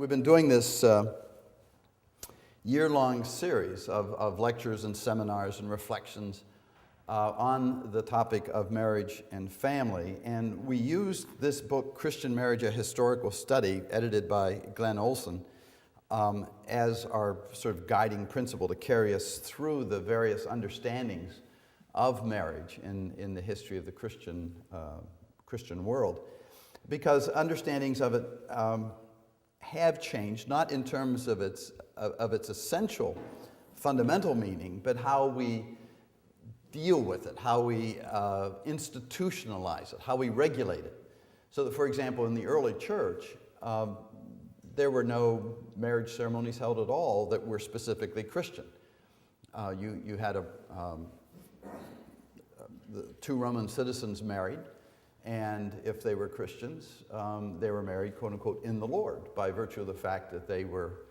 We've been doing this year-long series of lectures and seminars and reflections on the topic of marriage and family. And we used this book, Christian Marriage, A Historical Study, edited by Glenn Olson, as our sort of guiding principle to carry us through the various understandings of marriage in the history of the Christian world. Because understandings of it have changed, not in terms of its essential fundamental meaning, but how we deal with it, how we institutionalize it, how we regulate it. So that, for example, in the early church, there were no marriage ceremonies held at all that were specifically Christian. You had the two Roman citizens married, and if they were Christians, they were married, quote unquote, in the Lord, by virtue of the fact that they were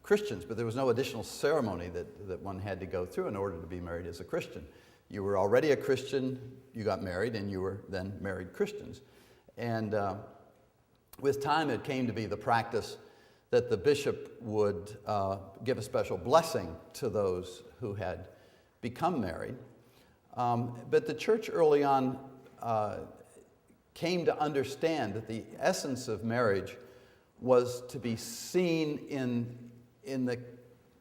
Christians. But there was no additional ceremony that one had to go through in order to be married as a Christian. You were already a Christian, you got married, and you were then married Christians. And with time, it came to be the practice that the bishop would give a special blessing to those who had become married. But the church early on came to understand that the essence of marriage was to be seen in the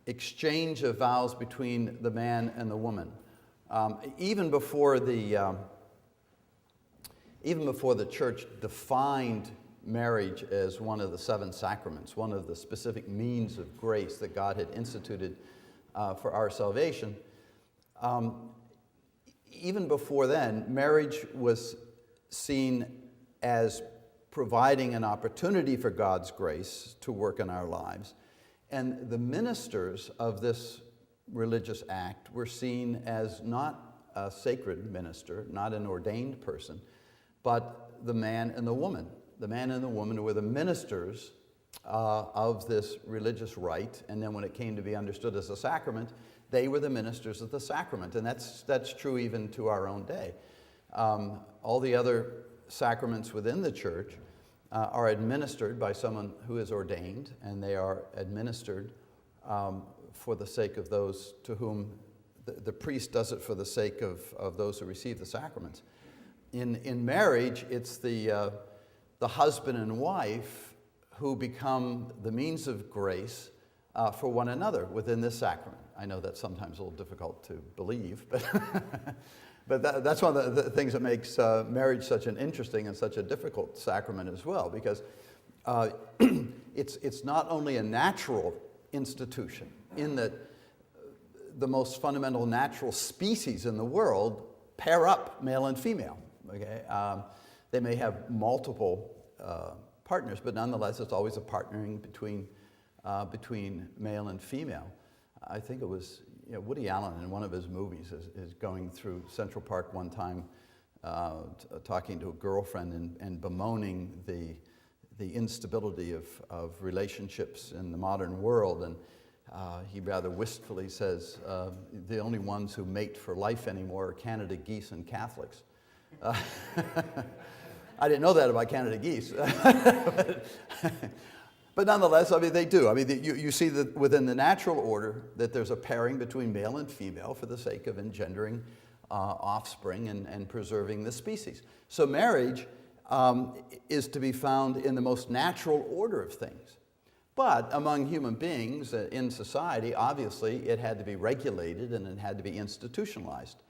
exchange of vows between the man and the woman. Even before the church defined marriage as one of the seven sacraments, one of the specific means of grace that God had instituted for our salvation, even before then, marriage was seen as providing an opportunity for God's grace to work in our lives. And the ministers of this religious act were seen as not a sacred minister, not an ordained person, but the man and the woman. The man and the woman were the ministers of this religious rite, and then when it came to be understood as a sacrament, they were the ministers of the sacrament, and that's true even to our own day. All the other sacraments within the church are administered by someone who is ordained, and they are administered for the sake of those to whom the priest does it for the sake of those who receive the sacraments. In marriage, it's the husband and wife who become the means of grace for one another within this sacrament. I know that's sometimes a little difficult to believe, but that's one of the things that makes marriage such an interesting and such a difficult sacrament as well, because it's not only a natural institution in that the most fundamental natural species in the world pair up male and female. Okay, they may have multiple partners, but nonetheless, it's always a partnering between male and female. I think it was Woody Allen in one of his movies is going through Central Park one time, talking to a girlfriend and bemoaning the instability of relationships in the modern world, and he rather wistfully says, the only ones who mate for life anymore are Canada geese and Catholics. I didn't know that about Canada geese. But nonetheless, I mean, they do. I mean, you see that within the natural order that there's a pairing between male and female for the sake of engendering offspring and preserving the species. So marriage is to be found in the most natural order of things. But among human beings in society, obviously, it had to be regulated and it had to be institutionalized.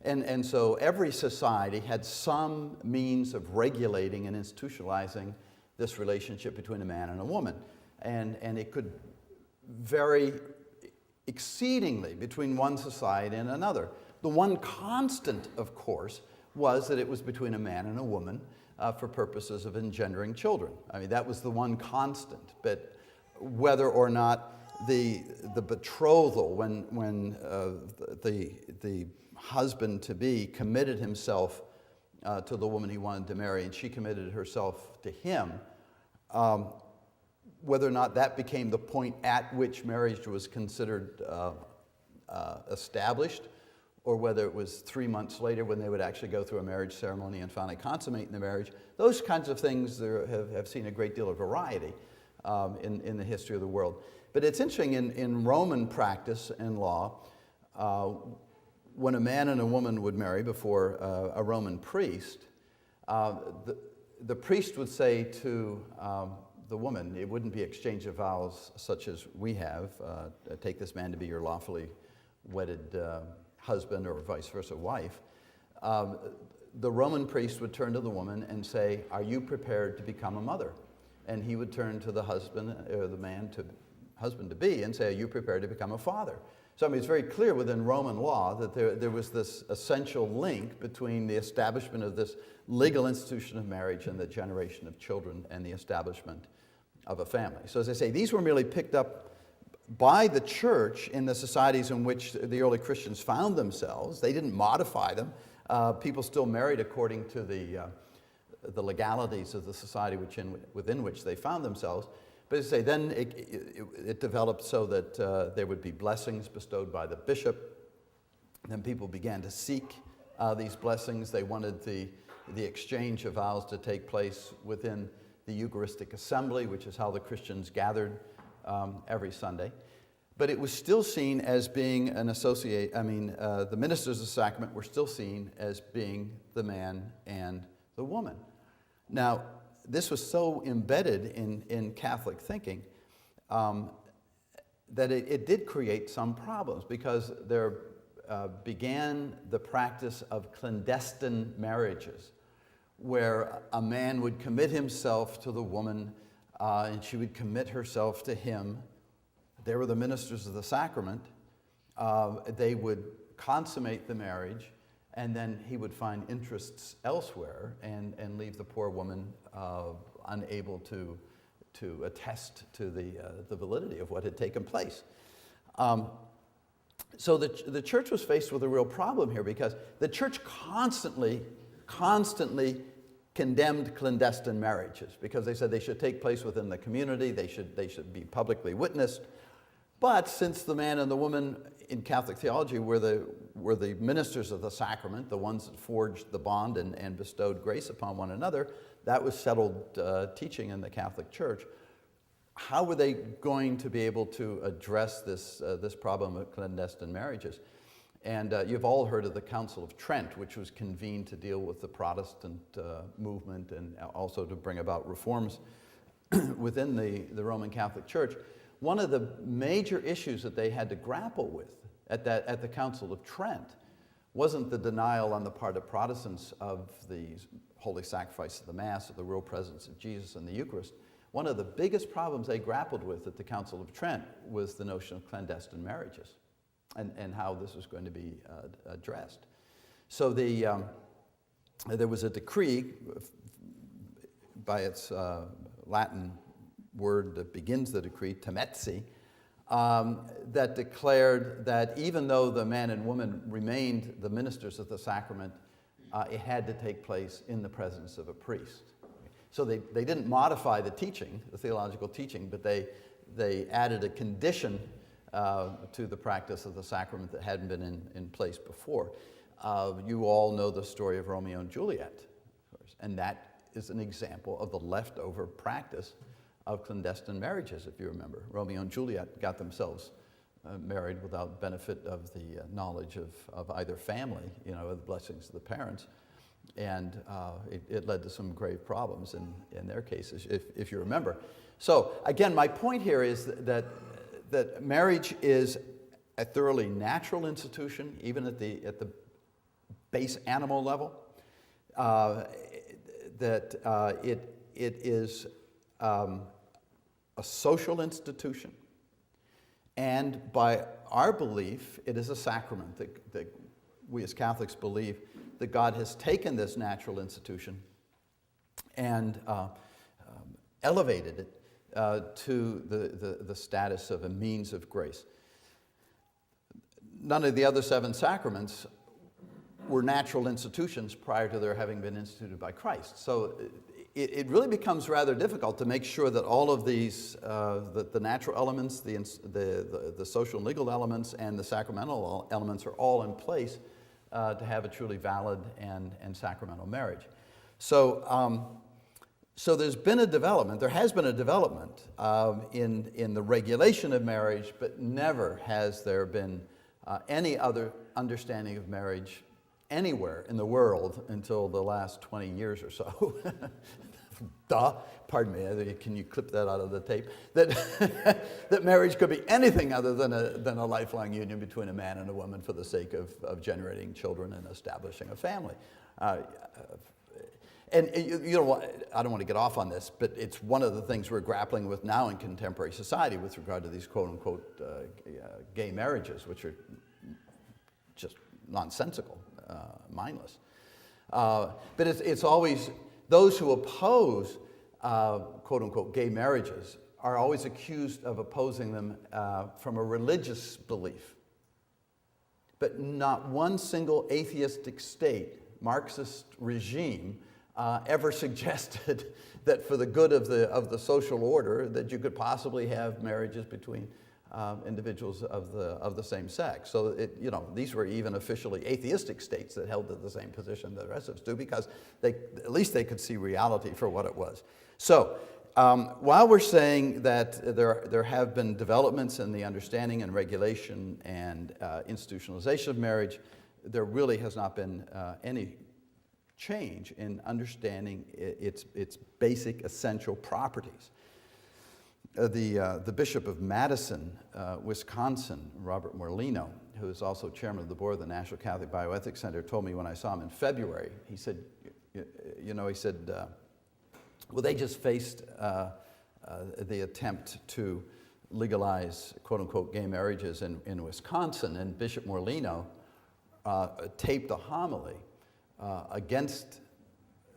And so every society had some means of regulating and institutionalizing this relationship between a man and a woman. And it could vary exceedingly between one society and another. The one constant, of course, was that it was between a man and a woman for purposes of engendering children. I mean, that was the one constant. But whether or not the betrothal, when the husband-to-be committed himself to the woman he wanted to marry, and she committed herself to him, whether or not that became the point at which marriage was considered established, or whether it was 3 months later when they would actually go through a marriage ceremony and finally consummate the marriage, those kinds of things have seen a great deal of variety. in the history of the world. But it's interesting, in Roman practice and law, when a man and a woman would marry before a Roman priest, the priest would say to the woman, it wouldn't be exchange of vows such as we have, take this man to be your lawfully wedded husband or vice versa wife. The Roman priest would turn to the woman and say, are you prepared to become a mother? And he would turn to the husband, or the man to husband-to-be, and say, are you prepared to become a father? So I mean, it's very clear within Roman law that there was this essential link between the establishment of this legal institution of marriage and the generation of children and the establishment of a family. So as I say, these were merely picked up by the church in the societies in which the early Christians found themselves. They didn't modify them. People still married according to the legalities of the society within which they found themselves. But as I say, then it developed so that there would be blessings bestowed by the bishop. Then people began to seek these blessings. They wanted the exchange of vows to take place within the Eucharistic assembly, which is how the Christians gathered every Sunday. But it was still seen as being the ministers of the sacrament were still seen as being the man and the woman. Now, this was so embedded in Catholic thinking that it did create some problems, because there began the practice of clandestine marriages, where a man would commit himself to the woman and she would commit herself to him. They were the ministers of the sacrament. They would consummate the marriage, and then he would find interests elsewhere and leave the poor woman unable to attest to the validity of what had taken place. So the church was faced with a real problem here, because the church constantly condemned clandestine marriages, because they said they should take place within the community, they should be publicly witnessed. But since the man and the woman in Catholic theology were the ministers of the sacrament, the ones that forged the bond and bestowed grace upon one another, that was settled teaching in the Catholic Church. How were they going to be able to address this problem of clandestine marriages? And you've all heard of the Council of Trent, which was convened to deal with the Protestant movement and also to bring about reforms within the Roman Catholic Church. One of the major issues that they had to grapple with at the Council of Trent wasn't the denial on the part of Protestants of the holy sacrifice of the Mass, or the real presence of Jesus in the Eucharist. One of the biggest problems they grappled with at the Council of Trent was the notion of clandestine marriages and how this was going to be addressed. So there was a decree by its Latin word that begins the decree, temetsi, that declared that even though the man and woman remained the ministers of the sacrament, it had to take place in the presence of a priest. So they didn't modify the teaching, the theological teaching, but they added a condition to the practice of the sacrament that hadn't been in place before. You all know the story of Romeo and Juliet, of course, and that is an example of the leftover practice of clandestine marriages, if you remember. Romeo and Juliet got themselves married without benefit of the knowledge of either family, the blessings of the parents. And it led to some grave problems in their cases, if you remember. So again, my point here is that marriage is a thoroughly natural institution, even at the base animal level. That it is a social institution, and by our belief, it is a sacrament that we as Catholics believe that God has taken this natural institution and elevated it to the status of a means of grace. None of the other 7 sacraments were natural institutions prior to their having been instituted by Christ. So it really becomes rather difficult to make sure that all of these, the natural elements, the social and legal elements, and the sacramental elements are all in place to have a truly valid and sacramental marriage. So So there's been a development, there has been a development in the regulation of marriage, but never has there been any other understanding of marriage anywhere in the world until the last 20 years or so. Duh, pardon me, can you clip that out of the tape? That marriage could be anything other than a lifelong union between a man and a woman for the sake of generating children and establishing a family. And you know what, I don't want to get off on this, but it's one of the things we're grappling with now in contemporary society with regard to these quote-unquote gay marriages, which are just nonsensical, mindless. But it's always, those who oppose quote-unquote gay marriages are always accused of opposing them from a religious belief. But not one single atheistic state, Marxist regime, ever suggested that for the good of the social order that you could possibly have marriages between individuals of the same sex. So these were even officially atheistic states that held to the same position that the rest of us do, because at least they could see reality for what it was. So while we're saying that there have been developments in the understanding and regulation and institutionalization of marriage, there really has not been any change in understanding its basic essential properties. The Bishop of Madison, Wisconsin, Robert Morlino, who is also chairman of the board of the National Catholic Bioethics Center, told me when I saw him in February, he said, well, they just faced the attempt to legalize quote-unquote gay marriages in Wisconsin, and Bishop Morlino taped a homily against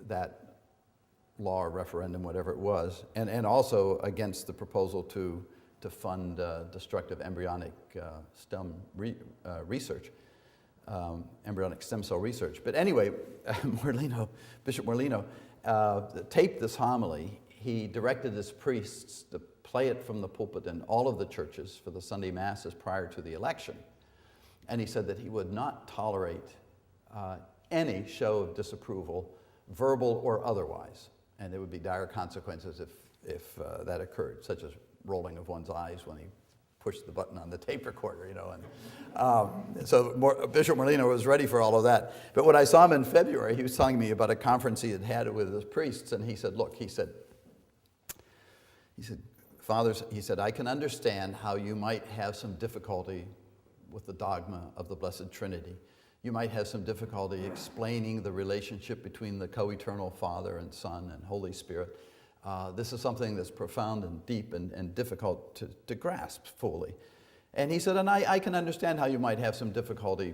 that law or referendum, whatever it was, and also against the proposal to fund destructive embryonic research, embryonic stem cell research. But anyway, Bishop Morlino taped this homily. He directed his priests to play it from the pulpit in all of the churches for the Sunday masses prior to the election. And he said that he would not tolerate any show of disapproval, verbal or otherwise. And there would be dire consequences if that occurred, such as rolling of one's eyes when he pushed the button on the tape recorder, And so Bishop Morlino was ready for all of that. But when I saw him in February, he was telling me about a conference he had with his priests, and he said, look, he said, fathers, he said, I can understand how you might have some difficulty with the dogma of the Blessed Trinity. You might have some difficulty explaining the relationship between the co-eternal Father and Son and Holy Spirit. This is something that's profound and deep and difficult to grasp fully. And he said, and I can understand how you might have some difficulty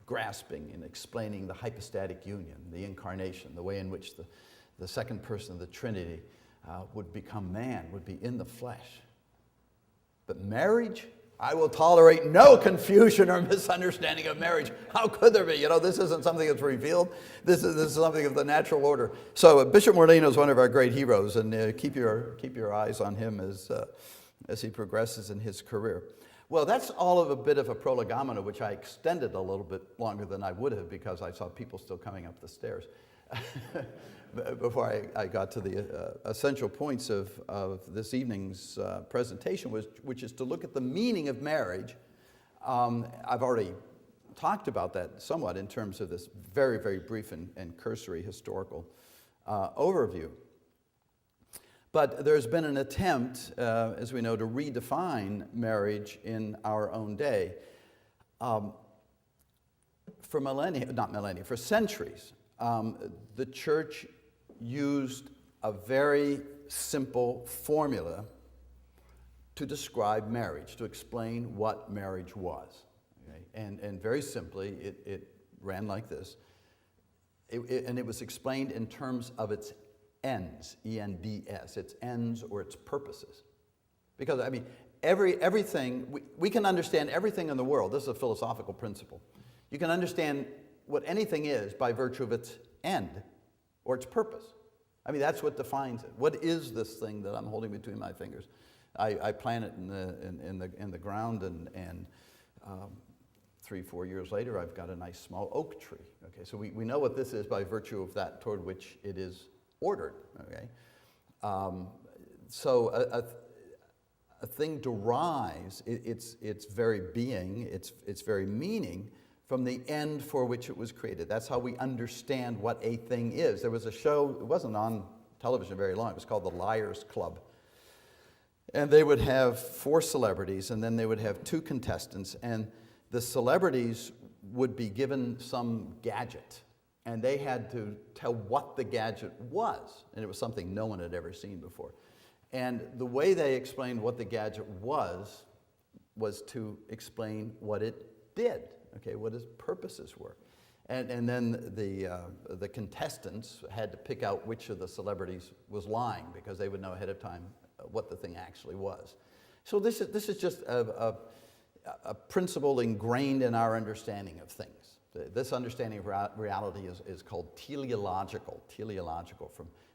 grasping and explaining the hypostatic union, the incarnation, the way in which the second person of the Trinity would become man, would be in the flesh. But marriage? I will tolerate no confusion or misunderstanding of marriage. How could there be? This isn't something that's revealed. This is something of the natural order. So Bishop Morlino is one of our great heroes, and keep your eyes on him as he progresses in his career. Well, that's all of a bit of a prolegomena, which I extended a little bit longer than I would have because I saw people still coming up the stairs before I got to the essential points of this evening's presentation, which is to look at the meaning of marriage. I've already talked about that somewhat in terms of this very, very brief and cursory historical overview. But there's been an attempt, as we know, to redefine marriage in our own day. For centuries, the church used a very simple formula to describe marriage, to explain what marriage was. Okay? And very simply, it ran like this. And it was explained in terms of its ends, E-N-D-S, its ends or its purposes. Because, everything, we can understand everything in the world. This is a philosophical principle. You can understand what anything is by virtue of its end or its purpose. That's what defines it. What is this thing that I'm holding between my fingers? I plant it in the ground, and 3-4 years later, I've got a nice small oak tree. Okay, so we know what this is by virtue of that toward which it is ordered. Okay, so a thing derives its very being, its very meaning from the end for which it was created. That's how we understand what a thing is. There was a show, it wasn't on television very long, it was called The Liars Club. And they would have 4 celebrities, and then they would have 2 contestants, and the celebrities would be given some gadget, and they had to tell what the gadget was, and it was something no one had ever seen before. And the way they explained what the gadget was to explain what it did, okay, what its purposes were. And then the contestants had to pick out which of the celebrities was lying, because they would know ahead of time what the thing actually was. So this is just a principle ingrained in our understanding of things. This understanding of reality is called teleological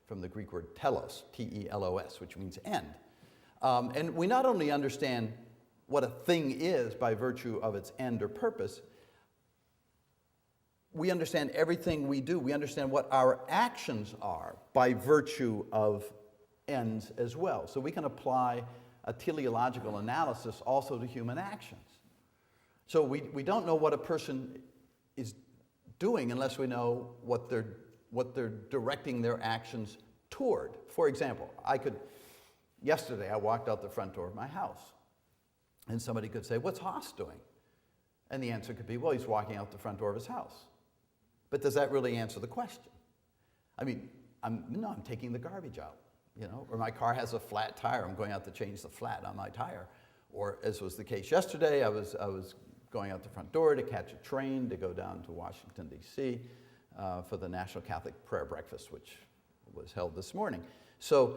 from the Greek word telos, T-E-L-O-S, which means end. And we not only understand what a thing is by virtue of its end or purpose, we understand everything we do. We understand what our actions are by virtue of ends as well. So we can apply a teleological analysis also to human actions. So we don't know what a person is doing unless we know what they're directing their actions toward. For example, yesterday I walked out the front door of my house, and somebody could say, "What's Haas doing?" And the answer could be, "Well, he's walking out the front door of his house." But does that really answer the question? I mean, I'm taking the garbage out, or my car has a flat tire, I'm going out to change the flat on my tire. Or as was the case yesterday, I was going out the front door to catch a train to go down to Washington, D.C. For the National Catholic Prayer Breakfast, which was held this morning. So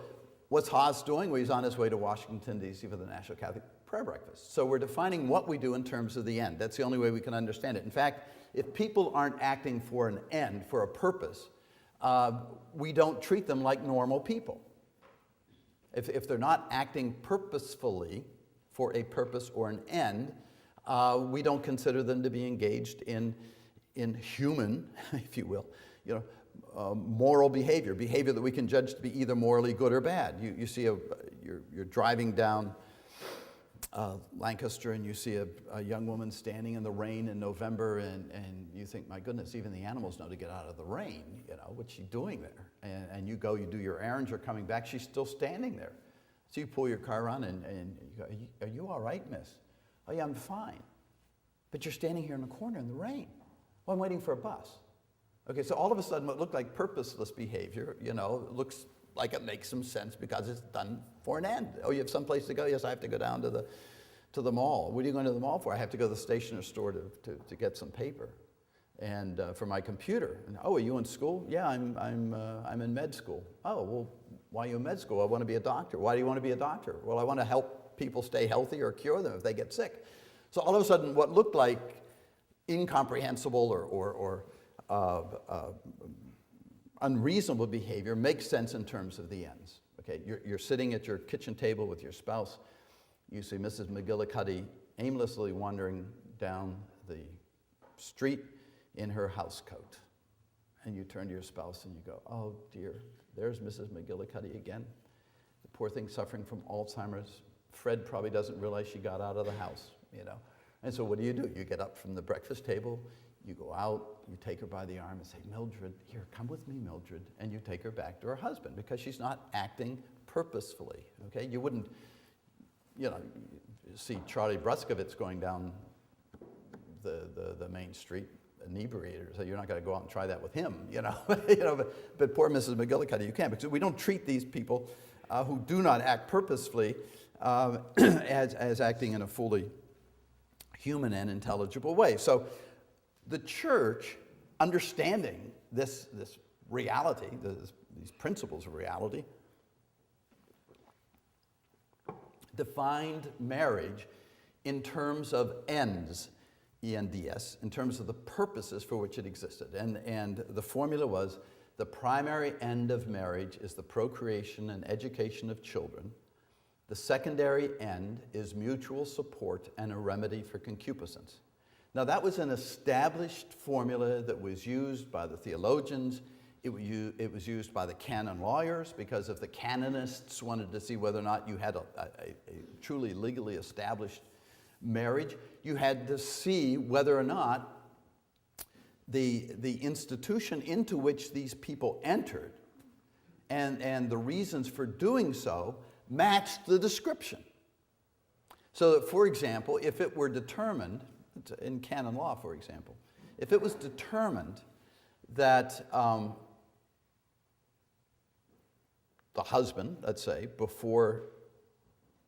what's Haas doing? Well, he's on his way to Washington, D.C. for the National Catholic Prayer Breakfast. So we're defining what we do in terms of the end. That's the only way we can understand it. In fact, if people aren't acting for an end, for a purpose, we don't treat them like normal people. If they're not acting purposefully for a purpose or an end, we don't consider them to be engaged in human, if you will, moral behavior that we can judge to be either morally good or bad. You see you're driving down Lancaster, and you see a young woman standing in the rain in November, and you think, my goodness, even the animals know to get out of the rain. What's she doing there? And you do your errands, you're coming back, she's still standing there. So you pull your car around and you go, are you all right, miss? Oh yeah, I'm fine. But you're standing here in the corner in the rain. Well, I'm waiting for a bus. Okay, so all of a sudden what looked like purposeless behavior, looks like it makes some sense because it's done for an end. Oh, you have someplace to go? Yes, I have to go down to the mall. What are you going to the mall for? I have to go to the stationery store to get some paper and for my computer. And, oh, are you in school? Yeah, I'm in med school. Oh, well, why are you in med school? I want to be a doctor. Why do you want to be a doctor? Well, I want to help people stay healthy or cure them if they get sick. So all of a sudden, what looked like incomprehensible or unreasonable behavior makes sense in terms of the ends. Okay, you're sitting at your kitchen table with your spouse. You see Mrs. McGillicuddy aimlessly wandering down the street in her housecoat. And you turn to your spouse and you go, oh dear, there's Mrs. McGillicuddy again. The poor thing suffering from Alzheimer's. Fred probably doesn't realize she got out of the house, And so what do? You get up from the breakfast table, you go out, you take her by the arm and say, Mildred, here, come with me, Mildred. And you take her back to her husband because she's not acting purposefully, okay? You wouldn't, see Charlie Bruskovitz going down the main street inebriated, so you're not going to go out and try that with him, but poor Mrs. McGillicuddy, you can't, because we don't treat these people who do not act purposefully as acting in a fully human and intelligible way. So the church, understanding this reality, these principles of reality, defined marriage in terms of ends, E-N-D-S, in terms of the purposes for which it existed. And the formula was, the primary end of marriage is the procreation and education of children. The secondary end is mutual support and a remedy for concupiscence. Now that was an established formula that was used by the theologians It was used by the canon lawyers, because if the canonists wanted to see whether or not you had a truly legally established marriage, you had to see whether or not the institution into which these people entered and the reasons for doing so matched the description. So that, for example, if it were determined, in canon law, for example, if it was determined that the husband, let's say, before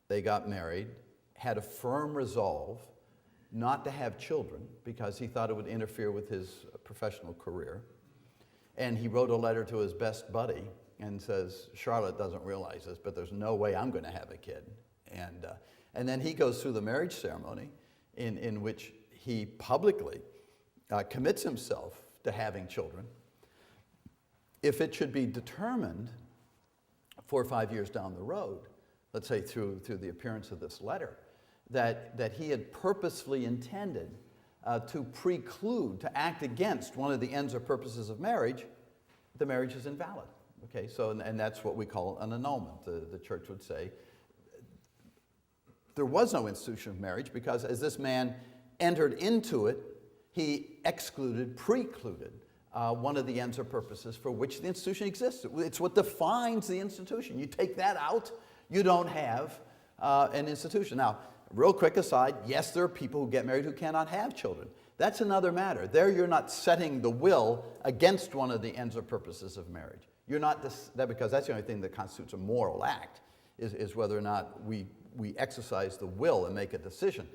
they got married, had a firm resolve not to have children because he thought it would interfere with his professional career, and he wrote a letter to his best buddy and says, Charlotte doesn't realize this, but there's no way I'm going to have a kid. And then he goes through the marriage ceremony in which he publicly commits himself to having children. If it should be determined 4 or 5 years down the road, let's say through the appearance of this letter, that he had purposefully intended to preclude, to act against one of the ends or purposes of marriage, the marriage is invalid. Okay, so, and that's what we call an annulment. The church would say there was no institution of marriage because as this man entered into it, he precluded one of the ends or purposes for which the institution exists. It's what defines the institution. You take that out, you don't have an institution. Now, real quick aside, yes, there are people who get married who cannot have children. That's another matter. There you're not setting the will against one of the ends or purposes of marriage. You're not, because that's the only thing that constitutes a moral act, is whether or not we exercise the will and make a decision.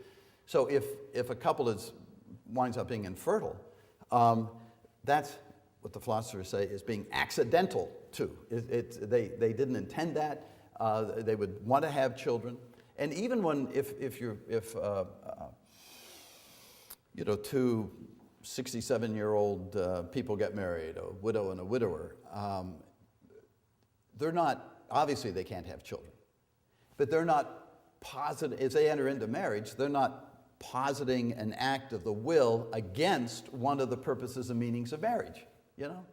So if a couple winds up being infertile, that's what the philosophers say is being accidental to. They didn't intend that. They would want to have children. And even when, if two 67-year-old people get married, a widow and a widower, they're not, obviously they can't have children, but they're not positive, as they enter into marriage, they're not positing an act of the will against one of the purposes and meanings of marriage, you know?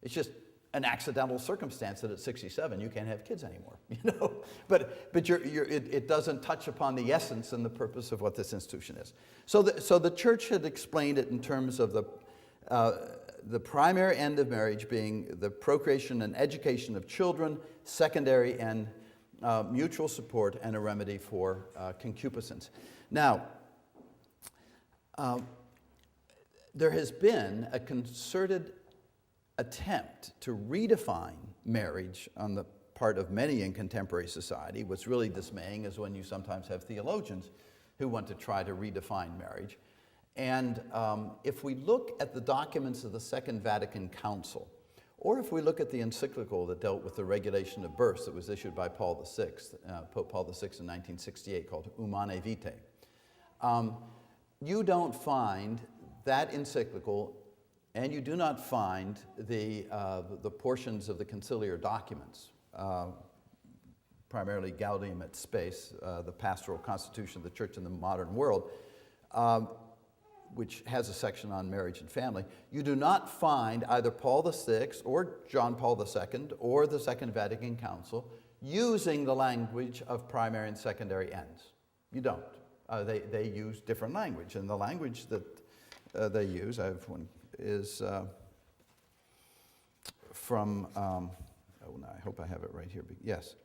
It's just an accidental circumstance that at 67 you can't have kids anymore, you know? But it doesn't touch upon the essence and the purpose of what this institution is. So the church had explained it in terms of the primary end of marriage being the procreation and education of children, secondary and mutual support, and a remedy for concupiscence. Now, there has been a concerted attempt to redefine marriage on the part of many in contemporary society. What's really dismaying is when you sometimes have theologians who want to try to redefine marriage. And if we look at the documents of the Second Vatican Council, or if we look at the encyclical that dealt with the regulation of births that was issued by Pope Paul VI in 1968 called Humanae Vitae, you don't find that encyclical, and you do not find the portions of the conciliar documents, primarily Gaudium et Spes, the pastoral constitution of the church in the modern world, which has a section on marriage and family. You do not find either Paul VI or John Paul II or the Second Vatican Council using the language of primary and secondary ends. You don't. They use different language, and the language that they use, I have one, is from, oh no, I hope I have it right here, yes.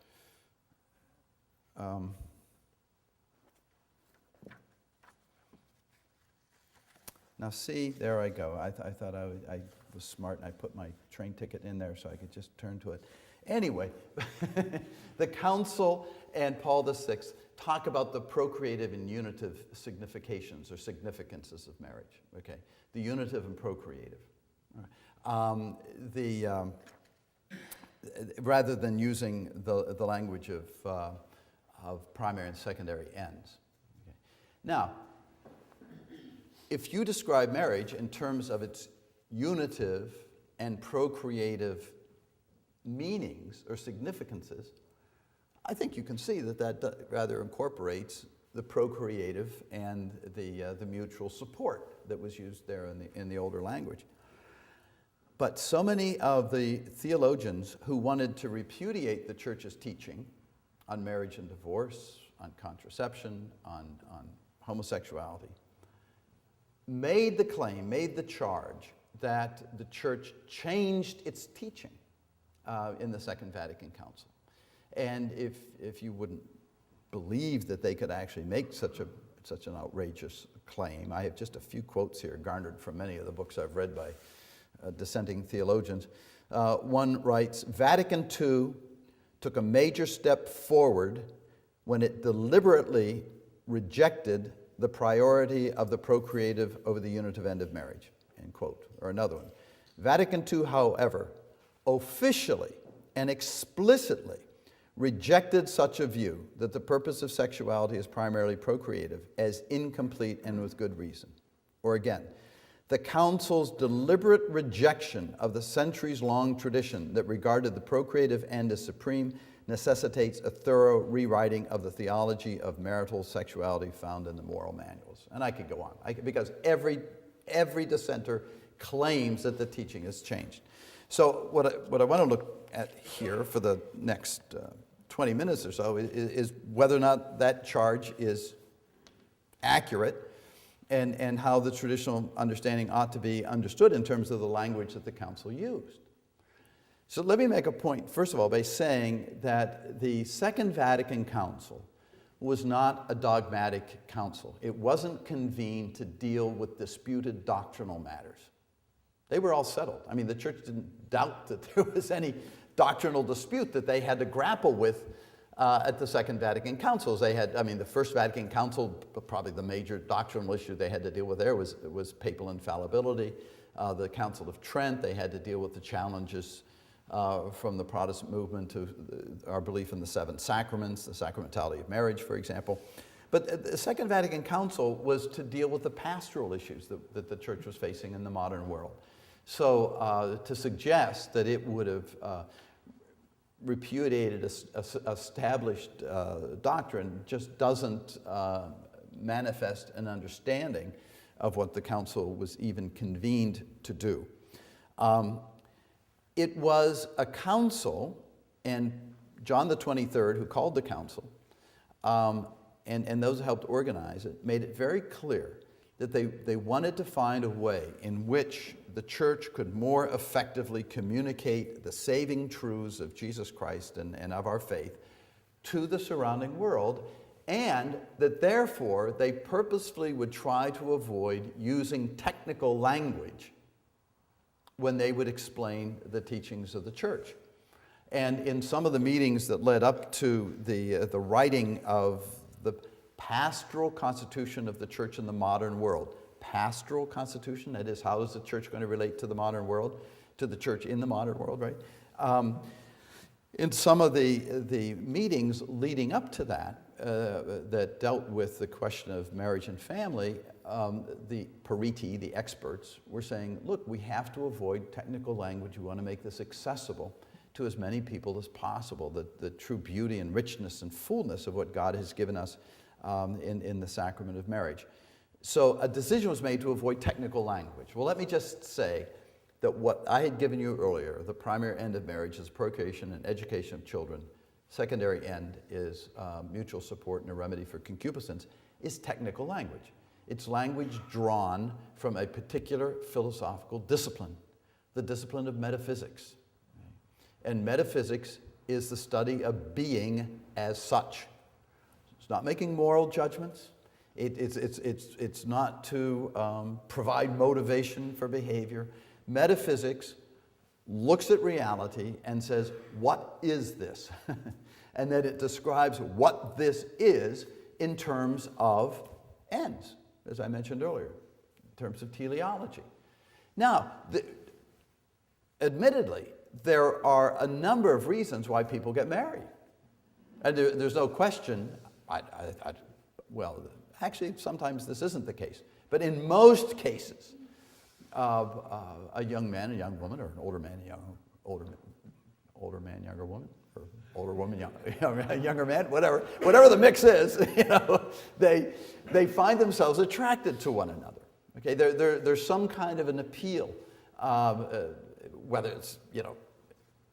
Now see, there I go. I thought I was smart and I put my train ticket in there so I could just turn to it. Anyway, the Council and Paul VI talk about the procreative and unitive significations or significances of marriage, okay? The unitive and procreative. Rather than using the language of primary and secondary ends. Okay. Now, if you describe marriage in terms of its unitive and procreative meanings or significances, I think you can see that rather incorporates the procreative and the mutual support that was used there in the older language. But so many of the theologians who wanted to repudiate the church's teaching on marriage and divorce, on contraception, on homosexuality, made the claim, made the charge that the church changed its teaching in the Second Vatican Council. And if you wouldn't believe that they could actually make such an outrageous claim, I have just a few quotes here garnered from many of the books I've read by dissenting theologians. One writes, Vatican II took a major step forward when it deliberately rejected the priority of the procreative over the unitive end of marriage, end quote. Or another one, Vatican II, however, officially and explicitly rejected such a view that the purpose of sexuality is primarily procreative as incomplete and with good reason. Or again, the Council's deliberate rejection of the centuries-long tradition that regarded the procreative end as supreme necessitates a thorough rewriting of the theology of marital sexuality found in the moral manuals. And I could go on, because every dissenter claims that the teaching has changed. So what I want to look at here for the next 20 minutes or so is whether or not that charge is accurate, and how the traditional understanding ought to be understood in terms of the language that the council used. So let me make a point, first of all, by saying that the Second Vatican Council was not a dogmatic council. It wasn't convened to deal with disputed doctrinal matters. They were all settled. I mean, the church didn't doubt that there was any doctrinal dispute that they had to grapple with at the Second Vatican Councils. They had, the First Vatican Council, probably the major doctrinal issue they had to deal with there was papal infallibility. The Council of Trent, they had to deal with the challenges from the Protestant movement to our belief in the seven sacraments, the sacramentality of marriage, for example. But the Second Vatican Council was to deal with the pastoral issues that the church was facing in the modern world. So to suggest that it would have repudiated established doctrine just doesn't manifest an understanding of what the council was even convened to do. It was a council, and John the 23rd, who called the council, and those who helped organize it, made it very clear that they wanted to find a way in which the church could more effectively communicate the saving truths of Jesus Christ and of our faith to the surrounding world, and that therefore they purposefully would try to avoid using technical language when they would explain the teachings of the church. And in some of the meetings that led up to the writing of the pastoral constitution of the church in the modern world, pastoral constitution, that is, how is the church going to relate to the modern world, to the church in the modern world, right? In some of the meetings leading up to that, that dealt with the question of marriage and family, the periti, the experts, were saying, look, we have to avoid technical language. We want to make this accessible to as many people as possible, the true beauty and richness and fullness of what God has given us in the sacrament of marriage. So a decision was made to avoid technical language. Well, let me just say that what I had given you earlier, the primary end of marriage is procreation and education of children. Secondary end is mutual support and a remedy for concupiscence, is technical language. It's language drawn from a particular philosophical discipline, the discipline of metaphysics. And metaphysics is the study of being as such. It's not making moral judgments. It's not to provide motivation for behavior. Metaphysics looks at reality and says, what is this? And then it describes what this is in terms of ends, as I mentioned earlier, in terms of teleology. Now, admittedly, there are a number of reasons why people get married. And there's no question, well, actually, sometimes this isn't the case. But in most cases, a young man, a young woman, or an older man, older man, younger woman, or older woman, younger man, whatever the mix is, they find themselves attracted to one another. Okay, there's some kind of an appeal. whether it's,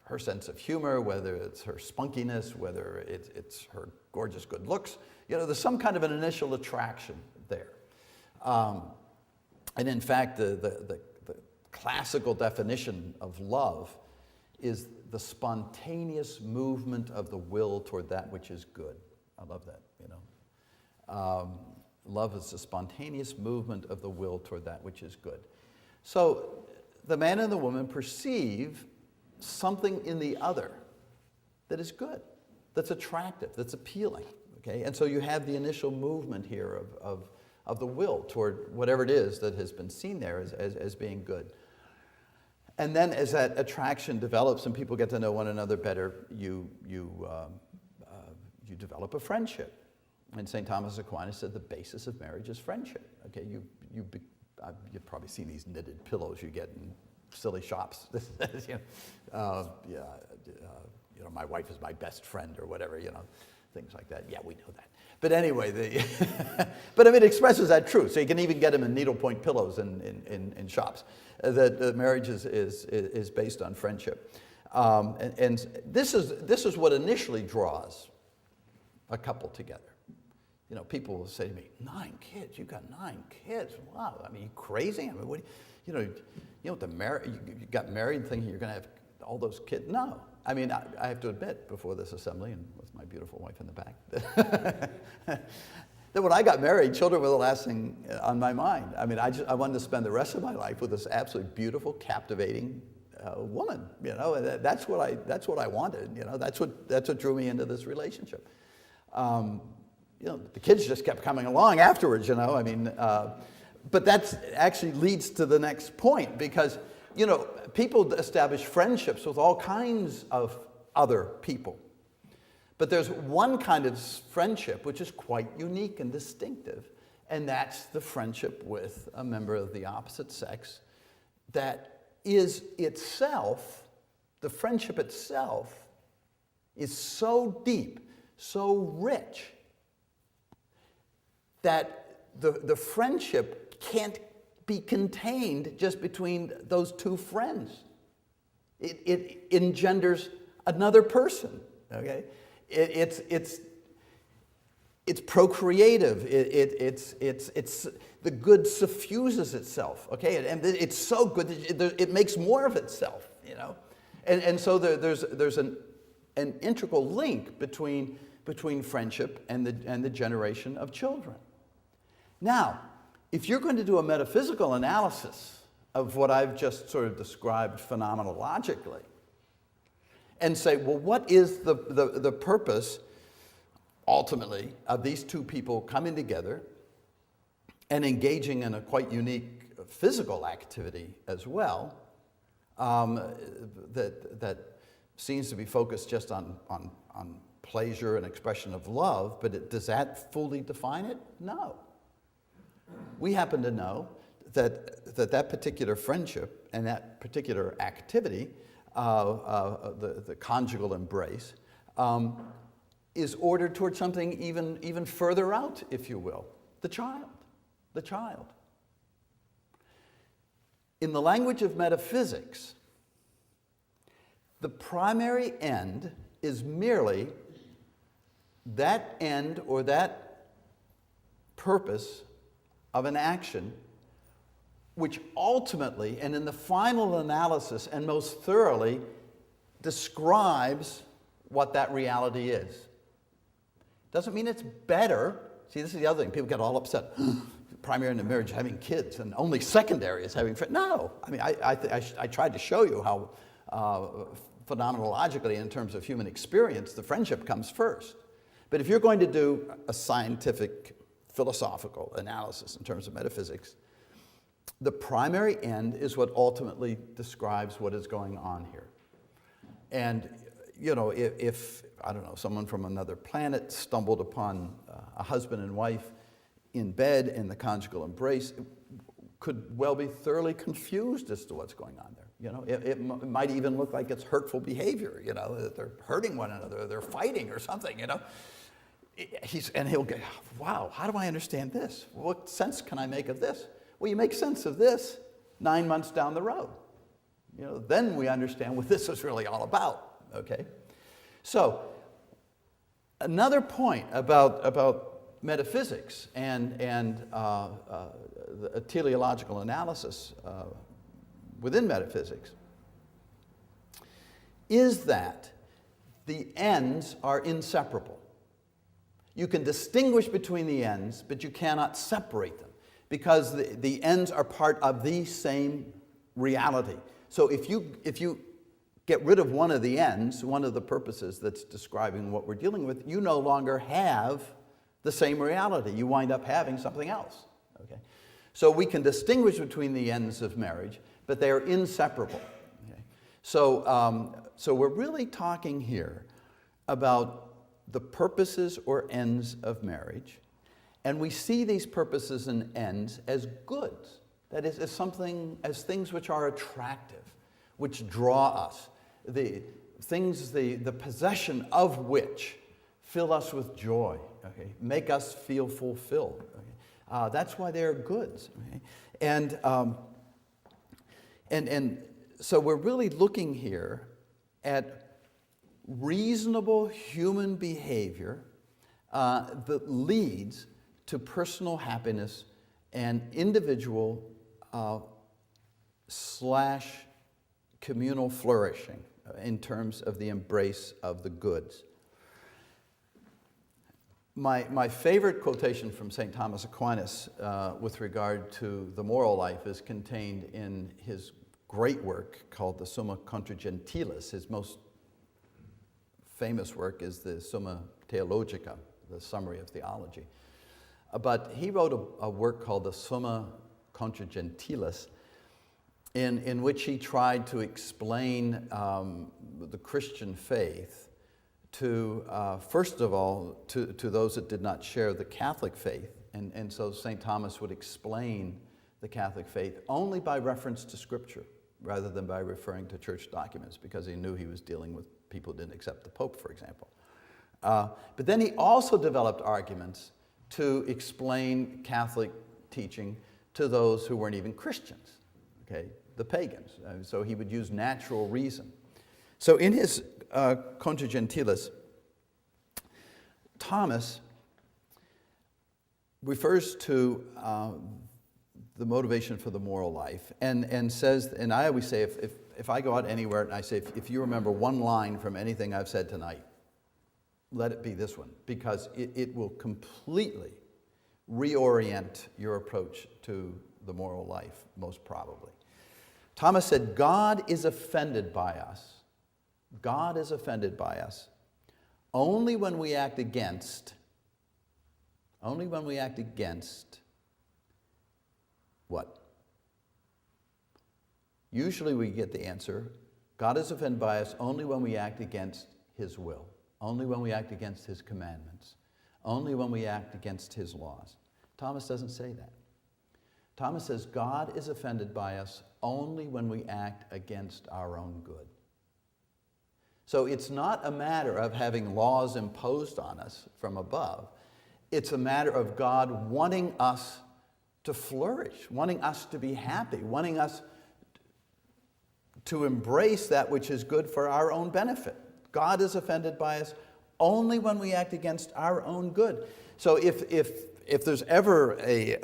her sense of humor, whether it's her spunkiness, whether it's her gorgeous good looks. There's some kind of an initial attraction there. And in fact, the classical definition of love is the spontaneous movement of the will toward that which is good. I love that, love is the spontaneous movement of the will toward that which is good. So the man and the woman perceive something in the other that is good, that's attractive, that's appealing, okay? And so you have the initial movement here of the will toward whatever it is that has been seen there as being good. And then as that attraction develops and people get to know one another better, you develop a friendship. And St. Thomas Aquinas said the basis of marriage is friendship. Okay, you've probably seen these knitted pillows you get in silly shops. My wife is my best friend or whatever, things like that. Yeah, we know that. But anyway, but it expresses that truth. So you can even get them in needlepoint pillows in shops. That marriage is based on friendship, and this is what initially draws a couple together. People will say to me, 9 kids? You've got 9 kids? Wow! I mean, you crazy? I mean, you got married thinking you're going to have all those kids? No. I mean, I have to admit, before this assembly, and with my beautiful wife in the back, that when I got married, children were the last thing on my mind. I mean, I wanted to spend the rest of my life with this absolutely beautiful, captivating woman. That's what I wanted. That's what drew me into this relationship. The kids just kept coming along afterwards. I mean, but that actually leads to the next point, because people establish friendships with all kinds of other people. But there's one kind of friendship which is quite unique and distinctive, and that's the friendship with a member of the opposite sex that is itself, the friendship itself, is so deep, so rich, that the friendship can't be contained just between those two friends. It engenders another person, okay? It's procreative. It's the good suffuses itself, okay? And it's so good that it makes more of itself, And so there's an integral link between friendship and the generation of children. Now, if you're going to do a metaphysical analysis of what I've just sort of described phenomenologically, and say, well, what is the purpose, ultimately, of these two people coming together and engaging in a quite unique physical activity as well, that seems to be focused just on pleasure and expression of love, but does that fully define it? No. We happen to know that particular friendship and that particular activity, the conjugal embrace, is ordered towards something even further out, if you will, the child. In the language of metaphysics, the primary end is merely that end or that purpose of an action which ultimately and in the final analysis and most thoroughly describes what that reality is. Doesn't mean it's better. See, this is the other thing. People get all upset. Primary in marriage is having kids, and only secondary is having friends. No. I mean, I tried to show you how phenomenologically, in terms of human experience, the friendship comes first. But if you're going to do a scientific, philosophical analysis in terms of metaphysics, the primary end is what ultimately describes what is going on here. And, if I don't know, someone from another planet stumbled upon a husband and wife in bed in the conjugal embrace, could well be thoroughly confused as to what's going on there. It might even look like it's hurtful behavior, that they're hurting one another, they're fighting or something, And he'll go, wow, how do I understand this? What sense can I make of this? Well, you make sense of this 9 months down the road. then we understand what this is really all about, okay? So, another point about metaphysics and the teleological analysis within metaphysics is that the ends are inseparable. You can distinguish between the ends, but you cannot separate them because the ends are part of the same reality. So if you get rid of one of the ends, one of the purposes that's describing what we're dealing with, you no longer have the same reality. You wind up having something else. Okay? So we can distinguish between the ends of marriage, but they are inseparable. Okay? So we're really talking here about the purposes or ends of marriage, and we see these purposes and ends as goods. That is, as things which are attractive, which draw us, the possession of which fill us with joy, okay? Make us feel fulfilled. Okay? That's why they're goods. Okay? And so we're really looking here at reasonable human behavior that leads to personal happiness and individual / communal flourishing in terms of the embrace of the goods. My favorite quotation from St. Thomas Aquinas with regard to the moral life is contained in his great work called the Summa Contra Gentiles. His most famous work is the Summa Theologica, the summary of theology. But he wrote a work called the Summa Contra Gentiles, in which he tried to explain the Christian faith to, first of all, to those that did not share the Catholic faith. And so St. Thomas would explain the Catholic faith only by reference to Scripture, rather than by referring to church documents, because he knew he was dealing with people who didn't accept the Pope, for example. But then he also developed arguments to explain Catholic teaching to those who weren't even Christians, okay, the pagans. So he would use natural reason. So in his Contra Gentiles, Thomas refers to the motivation for the moral life and says, and I always say, if I go out anywhere and I say, if you remember one line from anything I've said tonight, let it be this one, because it will completely reorient your approach to the moral life, most probably. Thomas said, God is offended by us. God is offended by us only when we act against what? Usually we get the answer, God is offended by us only when we act against His will, only when we act against His commandments, only when we act against His laws. Thomas doesn't say that. Thomas says God is offended by us only when we act against our own good. So it's not a matter of having laws imposed on us from above. It's a matter of God wanting us to flourish, wanting us to be happy, wanting us to embrace that which is good for our own benefit. God is offended by us only when we act against our own good. So if there's ever a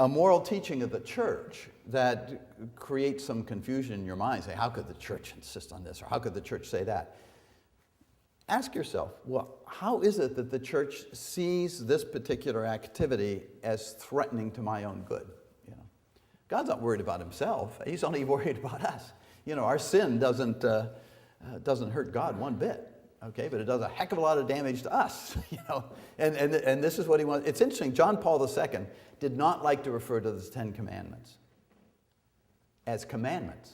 moral teaching of the church that creates some confusion in your mind, say, how could the church insist on this, or how could the church say that? Ask yourself, well, how is it that the church sees this particular activity as threatening to my own good? God's not worried about himself. He's only worried about us. Our sin doesn't hurt God one bit, okay? But it does a heck of a lot of damage to us, And this is what he wants. It's interesting. John Paul II did not like to refer to the Ten Commandments as commandments.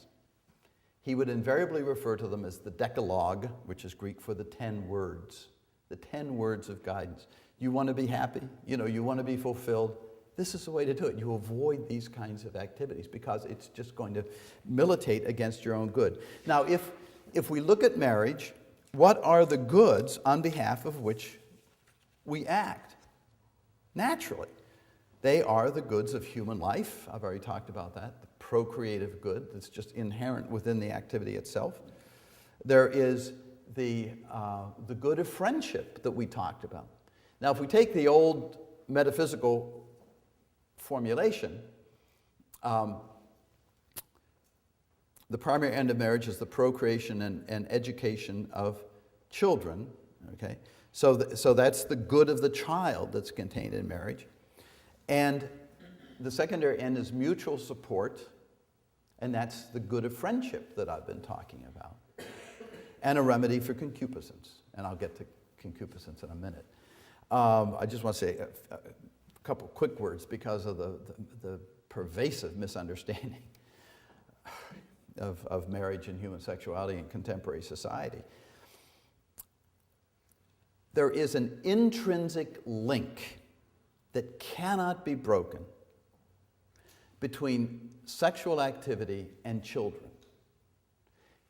He would invariably refer to them as the Decalogue, which is Greek for the 10 words of guidance. You want to be happy? You want to be fulfilled? This is the way to do it. You avoid these kinds of activities because it's just going to militate against your own good. Now, if we look at marriage, what are the goods on behalf of which we act? Naturally, they are the goods of human life. I've already talked about that. The procreative good that's just inherent within the activity itself. There is the good of friendship that we talked about. Now, if we take the old metaphysical formulation, the primary end of marriage is the procreation and education of children. Okay, so that's the good of the child that's contained in marriage, and the secondary end is mutual support, and that's the good of friendship that I've been talking about, and a remedy for concupiscence. And I'll get to concupiscence in a minute. I just want to say a couple quick words because of the pervasive misunderstanding of marriage and human sexuality in contemporary society. There is an intrinsic link that cannot be broken between sexual activity and children.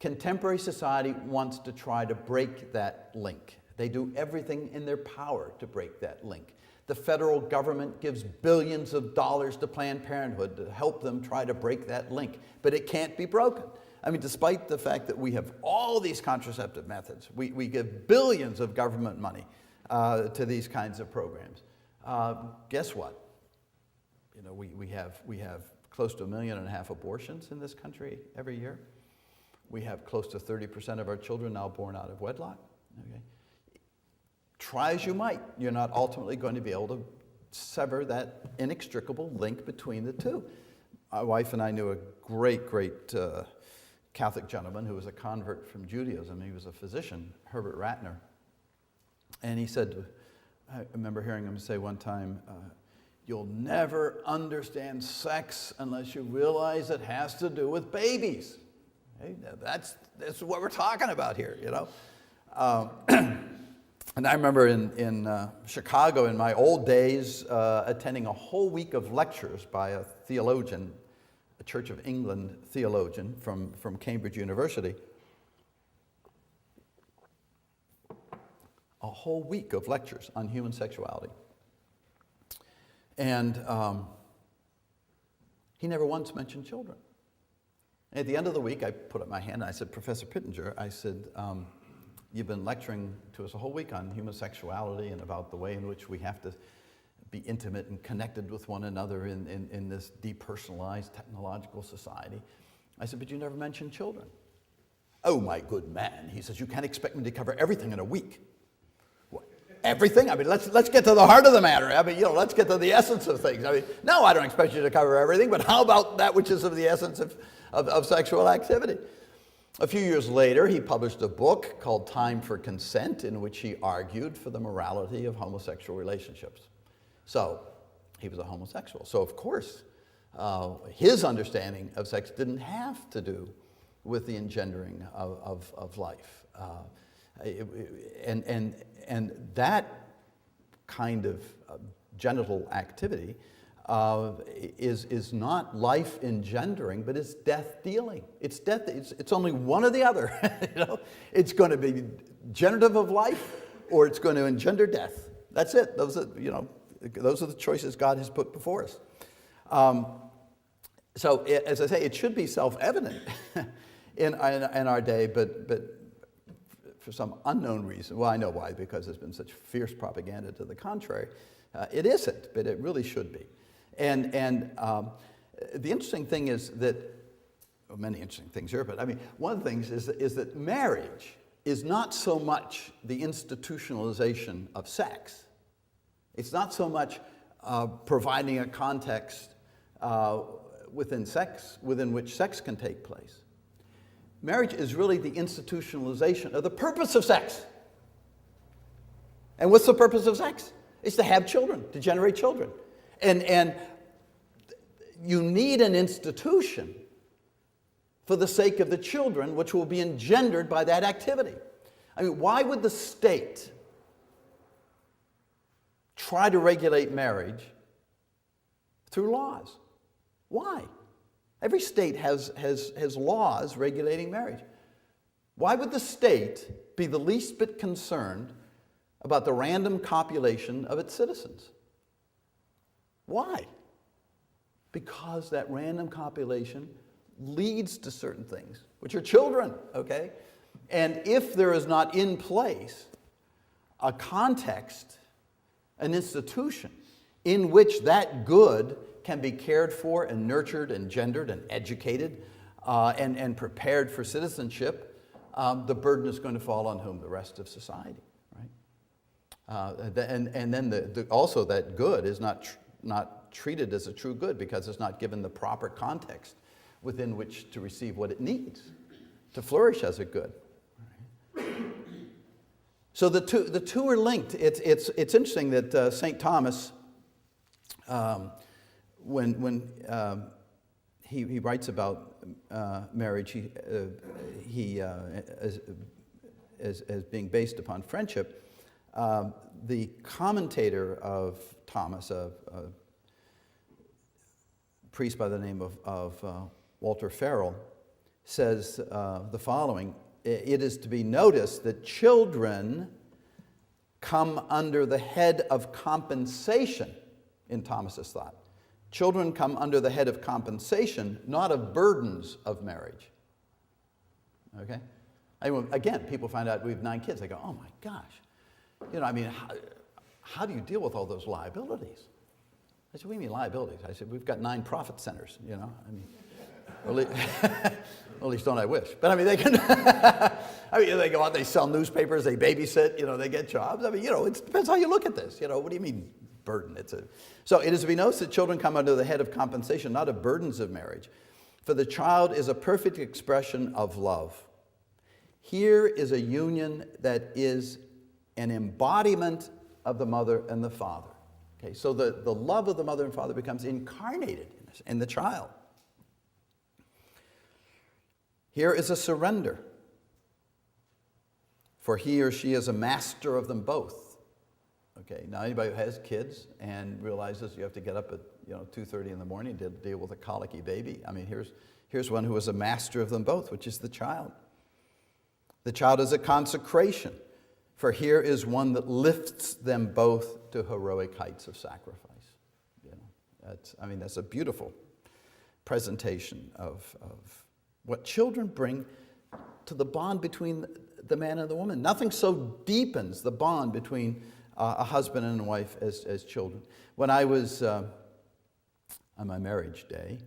Contemporary society wants to try to break that link. They do everything in their power to break that link. The federal government gives billions of dollars to Planned Parenthood to help them try to break that link, but it can't be broken. I mean, despite the fact that we have all these contraceptive methods, we give billions of government money to these kinds of programs. Guess what? You know, we have close to 1.5 million abortions in this country every year. We have close to 30% of our children now born out of wedlock. Okay? Try as you might, you're not ultimately going to be able to sever that inextricable link between the two. My wife and I knew a great Catholic gentleman who was a convert from Judaism. He was a physician, Herbert Ratner. And he said, I remember hearing him say one time, you'll never understand sex unless you realize it has to do with babies. Okay? That's what we're talking about here, you know. And I remember in Chicago in my old days attending a whole week of lectures by a theologian, a Church of England theologian from Cambridge University. A whole week of lectures on human sexuality. And he never once mentioned children. At the end of the week, I put up my hand and I said, Professor Pittenger, I said, you've been lecturing to us a whole week on human sexuality and about the way in which we have to be intimate and connected with one another in this depersonalized technological society. I said, but you never mentioned children. Oh, my good man. He says, you can't expect me to cover everything in a week. What? Everything? I mean, let's get to the heart of the matter. I mean, you know, let's get to the essence of things. I mean, no, I don't expect you to cover everything, but how about that which is of the essence of sexual activity? A few years later, he published a book called Time for Consent, in which he argued for the morality of homosexual relationships. So, he was a homosexual. So, of course, his understanding of sex didn't have to do with the engendering of life. And that kind of genital activity is not life engendering, but it's death dealing. It's death. It's only one or the other. You know, it's going to be generative of life, or it's going to engender death. That's it. Those are the choices God has put before us. So, as I say, it should be self-evident in our day, but for some unknown reason, well, I know why, because there's been such fierce propaganda to the contrary. It isn't, but it really should be. And the interesting thing is that, well, many interesting things here, but I mean, one of the things is that marriage is not so much the institutionalization of sex. It's not so much providing a context within which sex can take place. Marriage is really the institutionalization of the purpose of sex. And what's the purpose of sex? It's to have children, to generate children. And you need an institution for the sake of the children which will be engendered by that activity. I mean, why would the state try to regulate marriage through laws? Why? Every state has laws regulating marriage. Why would the state be the least bit concerned about the random copulation of its citizens? Why? because that random compilation leads to certain things, which are children, okay? And if there is not in place a context, an institution, in which that good can be cared for and nurtured and gendered and educated and prepared for citizenship, the burden is going to fall on whom? The rest of society, right? And then also that good is not treated as a true good because it's not given the proper context within which to receive what it needs to flourish as a good. So the two are linked. It's interesting that St. Thomas, when he writes about marriage, as being based upon friendship, the commentator of Thomas, a priest by the name of Walter Farrell, says the following: it is to be noticed that children come under the head of compensation in Thomas's thought. Children come under the head of compensation, not of burdens of marriage. Okay? Again, people find out we have 9 kids. They go, oh my gosh. How do you deal with all those liabilities? I said, what do you mean liabilities? I said, we've got 9 profit centers, at least don't I wish. But they can, they go out, they sell newspapers, they babysit, they get jobs. It depends how you look at this. What do you mean burden? So it is to be noticed that children come under the head of compensation, not of burdens of marriage. For the child is a perfect expression of love. Here is a union that is an embodiment of the mother and the father. Okay, so the love of the mother and father becomes incarnated in the child. Here is a surrender, for he or she is a master of them both. Okay, now anybody who has kids and realizes you have to get up at 2:30 in the morning to deal with a colicky baby, here's one who is a master of them both, which is the child. The child is a consecration, for here is one that lifts them both to heroic heights of sacrifice. That's a beautiful presentation of what children bring to the bond between the man and the woman. Nothing so deepens the bond between a husband and a wife as children. When I was on my marriage day,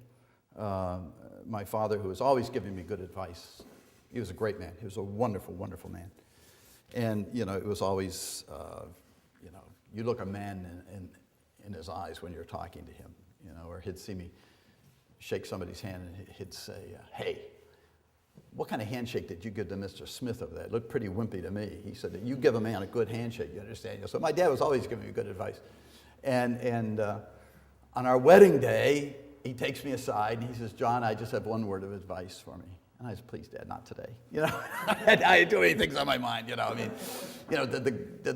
my father, who was always giving me good advice, he was a great man. He was a wonderful, wonderful man. And, it was always, you look a man in his eyes when you're talking to him, or he'd see me shake somebody's hand and he'd say, hey, what kind of handshake did you give to Mr. Smith over there? It looked pretty wimpy to me. He said, you give a man a good handshake, you understand? So my dad was always giving me good advice. And on our wedding day, he takes me aside and he says, John, I just have one word of advice for me. And I said, please, Dad, not today. I had too many things on my mind, did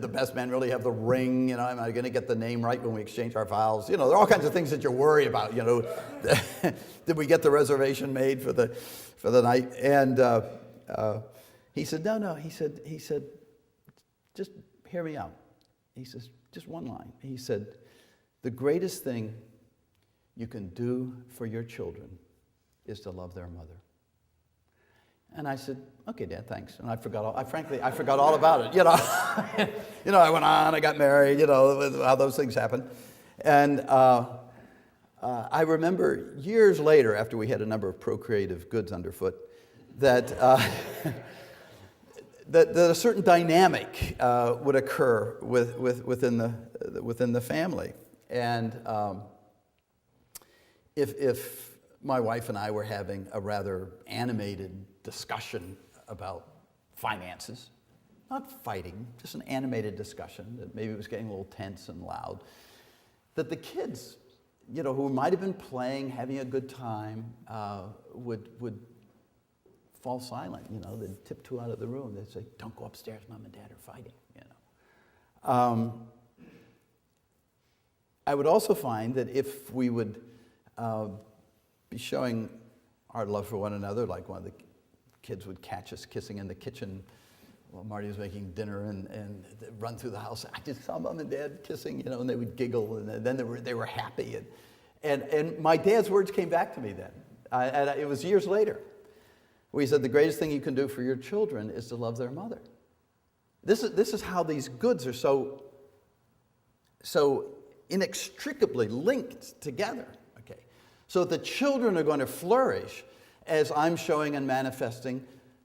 the best man really have the ring? Am I going to get the name right when we exchange our vows? There are all kinds of things that you worry about, Did we get the reservation made for the night? And he said, no. He said, just hear me out. He says, just one line. He said, the greatest thing you can do for your children is to love their mother. And I said, okay, Dad, thanks. And I forgot all about it. I went on, I got married, how those things happen. And I remember years later, after we had a number of procreative goods underfoot, that a certain dynamic would occur within the family. And if my wife and I were having a rather animated discussion about finances, not fighting, just an animated discussion that maybe was getting a little tense and loud, that the kids, who might have been playing, having a good time, would fall silent. They'd tiptoe out of the room. They'd say, "Don't go upstairs. Mom and Dad are fighting." I would also find that if we would be showing our love for one another, like one of the kids would catch us kissing in the kitchen while Marty was making dinner and run through the house. I just saw Mom and Dad kissing, and they would giggle, and then they were happy. And my dad's words came back to me then. And it was years later. Where he said, the greatest thing you can do for your children is to love their mother. This is how these goods are so inextricably linked together. Okay, so the children are going to flourish as I'm showing and manifesting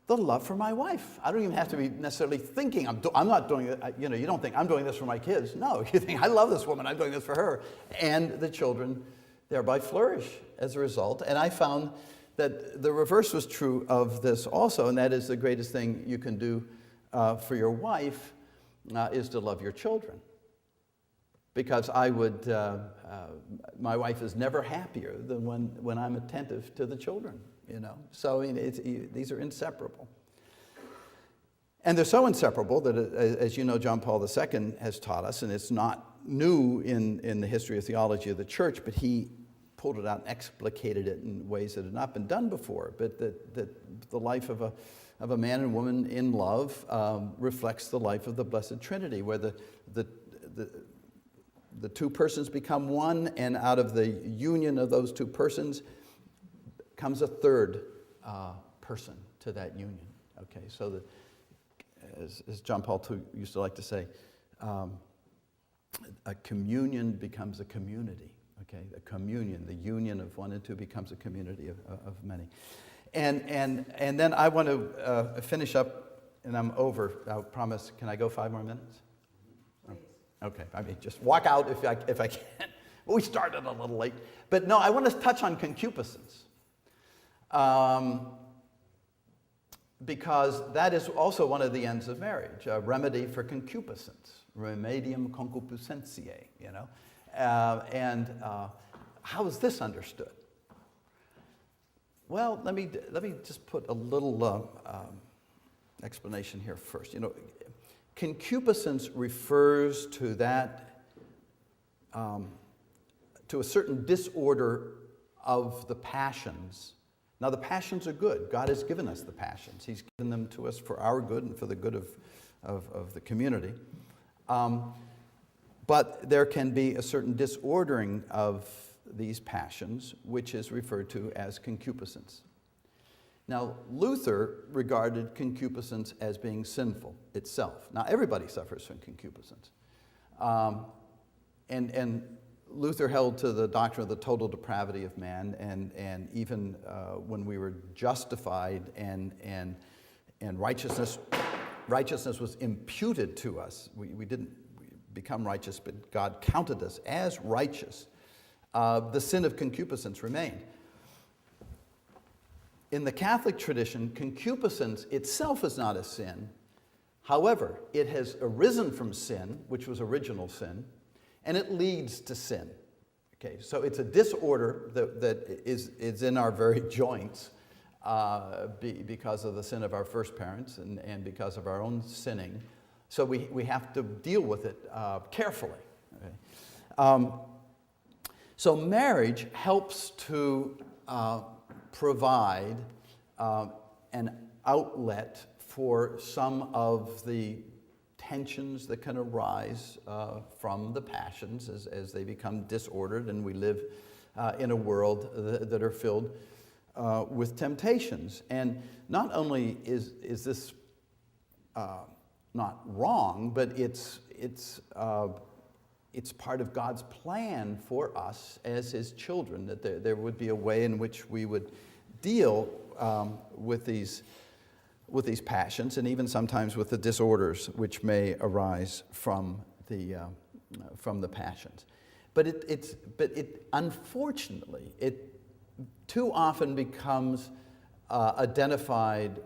the love for my wife. I don't even have to be necessarily thinking I'm not doing it. You don't think I'm doing this for my kids. No, you think I love this woman. I'm doing this for her, and the children thereby flourish as a result. And I found that the reverse was true of this also, and that is the greatest thing you can do for your wife is to love your children. Because my wife is never happier than when I'm attentive to the children, So these are inseparable. And they're so inseparable that, as you know, John Paul II has taught us, and it's not new in the history of theology of the church, but he pulled it out and explicated it in ways that had not been done before, but that the life of a man and woman in love reflects the life of the Blessed Trinity, where the two persons become one, and out of the union of those two persons comes a third person to that union. Okay, so that, as John Paul II used to like to say, a communion becomes a community. Okay, a communion, the union of one and two becomes a community of many. And then I want to finish up, and I'm over. I promise. Can I go 5 more minutes? Okay. I mean, just walk out if I can. We started a little late, but no. I want to touch on concupiscence, because that is also one of the ends of marriage, a remedy for concupiscence, remedium concupiscentiae. And how is this understood? Well, let me just put a little explanation here first. Concupiscence refers to that, to a certain disorder of the passions. Now, the passions are good. God has given us the passions. He's given them to us for our good and for the good of the community. But there can be a certain disordering of these passions, which is referred to as concupiscence. Now, Luther regarded concupiscence as being sinful itself. Now, everybody suffers from concupiscence. And Luther held to the doctrine of the total depravity of man, and even when we were justified and righteousness was imputed to us, we didn't become righteous, but God counted us as righteous. The sin of concupiscence remained. In the Catholic tradition, concupiscence itself is not a sin. However, it has arisen from sin, which was original sin, and it leads to sin. Okay, so it's a disorder that is in our very joints because of the sin of our first parents and because of our own sinning. So we have to deal with it carefully. Okay? So marriage helps to provide an outlet for some of the tensions that can arise from the passions as they become disordered, and we live in a world that are filled with temptations. And not only is this not wrong, but it's part of God's plan for us as His children, that there would be a way in which we would deal with these passions, and even sometimes with the disorders which may arise from the passions. But it unfortunately too often becomes identified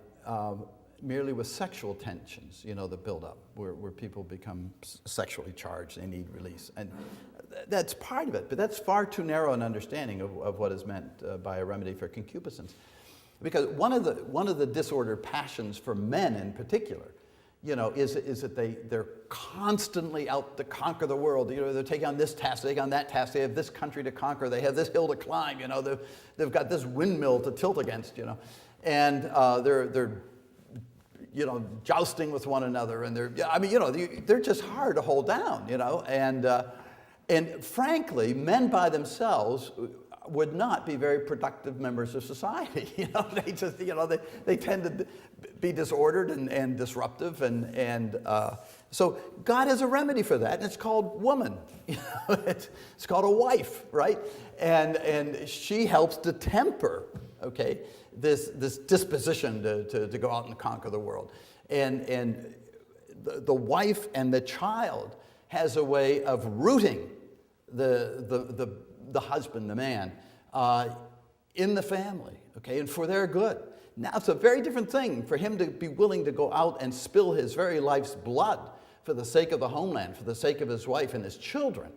merely with sexual tensions, the buildup, where people become sexually charged, they need release. And that's part of it, but that's far too narrow an understanding of what is meant by a remedy for concupiscence. Because one of the disordered passions for men in particular, is that they're constantly out to conquer the world. They're taking on this task, they take on that task, they have this country to conquer, they have this hill to climb, they've got this windmill to tilt against, and they're jousting with one another, and they're just hard to hold down, And frankly, men by themselves would not be very productive members of society. They just, they tend to be disordered and disruptive, and so God has a remedy for that, and it's called woman. It's called a wife, right? And she helps to temper, okay, this disposition to go out and conquer the world, and the wife and the child has a way of rooting the husband, the man, in the family, okay, and for their good. Now, it's a very different thing for him to be willing to go out and spill his very life's blood for the sake of the homeland, for the sake of his wife and his children.